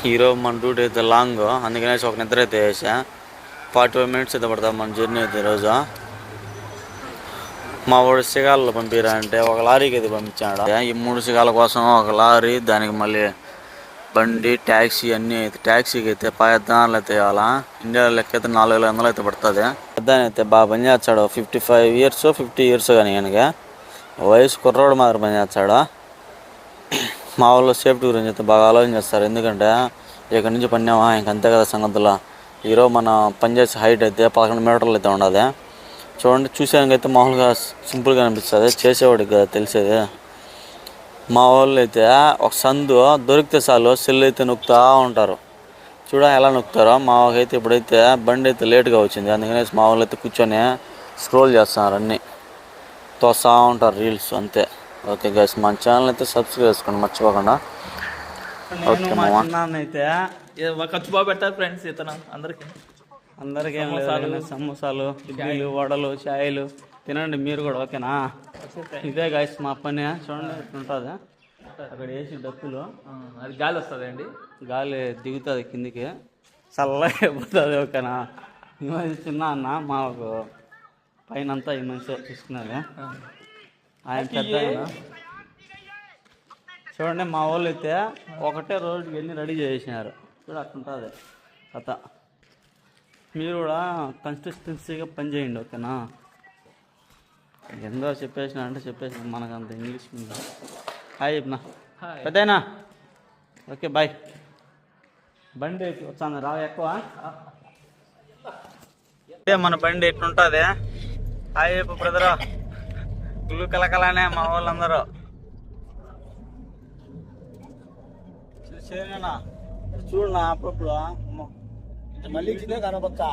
ఈరోజు మన డ్యూటీ అయితే లాంగ్, అందుకనేసి ఒక నిద్ర అయితే వేసా. 45 minutes అయితే పడతాం మన జర్నీ అయితే ఈరోజు. మా వాడు సిగాల్లో పంపిరా అంటే ఒక లారీకి అయితే పంపించాడు. ఈ 3 సిగాల కోసం ఒక లారీ, దానికి మళ్ళీ బండి, ట్యాక్సీ అన్నీ అయితే. ట్యాక్సీకి అయితే 15 అయితే ఇవ్వాలా. ఇండియా లెక్క అయితే 4500 అయితే పడుతుంది. పెద్దాని అయితే బాగా పని చేస్తాడు. 55 years 50 years కానీ ఈయనకి వయసు కుర్రోడు మాత్రం పని చేస్తాడు. మా వాళ్ళు సేఫ్టీ గురించి అయితే బాగా ఆలోచన చేస్తారు. ఎందుకంటే ఇక్కడ నుంచి పన్నామా ఇంకంతే కదా సంగతుల్లో. ఈరోజు మనం పనిచేసే హైట్ అయితే 11 మీటర్లు అయితే ఉండదు. చూడండి, చూసానికైతే మామూలుగా సింపుల్గా అనిపిస్తుంది, చేసేవాడికి కదా తెలిసేది. మా వాళ్ళు అయితే ఒక సందు దొరికితే చాలు సెల్ అయితే నొక్కుతూ ఉంటారు. చూడ ఎలా నొక్కుతారో. మా వాళ్ళకైతే ఇప్పుడైతే బండి అయితే లేట్గా వచ్చింది, అందుకనే మా వాళ్ళు అయితే కూర్చొని స్క్రోల్ చేస్తున్నారు, అన్నీ తోస్తూ ఉంటారు రీల్స్ అంతే. ఓకే గైస్, మన ఛానల్ అయితే సబ్స్క్రైబ్ చేసుకోండి మర్చిపోకుండా. ఓకే మామ. అయితే ఖర్చు బాగా పెడతారు ఫ్రెండ్స్ ఇతను అందరికి సమోసాలు, ఇడ్లీలు, వడలు, చాయలు తినండి మీరు కూడా. ఓకేనా? ఇదే గైస్ మా పని. చూడండి ఉంటుంది అక్కడ వేసి డప్పులు, అది గాలి వస్తుంది అండి, గాలి దిగుతుంది కిందికి, చల్లగా అయిపోతుంది. ఓకేనా? ఈ మధ్య చిన్న అన్న మాకు పైన అంతా ఈ మనిషి చూసుకున్నది, ఆయన పెద్ద ఆయన. చూడండి, మా వాళ్ళు అయితే ఒకటే రోజుకి ఎన్ని రెడీ చేసినారు చూడ, అట్లుంటుంది కథ. మీరు కూడా కన్సిస్టెన్సీగా పని చేయండి. ఓకేనా? ఎందో చెప్పేసిన అంటే చెప్పేసిన, మనకు అంత ఇంగ్లీష్ ఉంది. హాయ్ చెప్పిన పెద్దయినా. Okay bye. బండి వచ్చాను రా ఎక్కువ. మన బండి ఎట్లుంటుంది. హాయ్ చెప్పు బ్రదరు. గుళ్ళు కలకలానే మా వాళ్ళందరూ చూడనా. అప్పుడప్పుడు మళ్ళీ కనపచ్చా.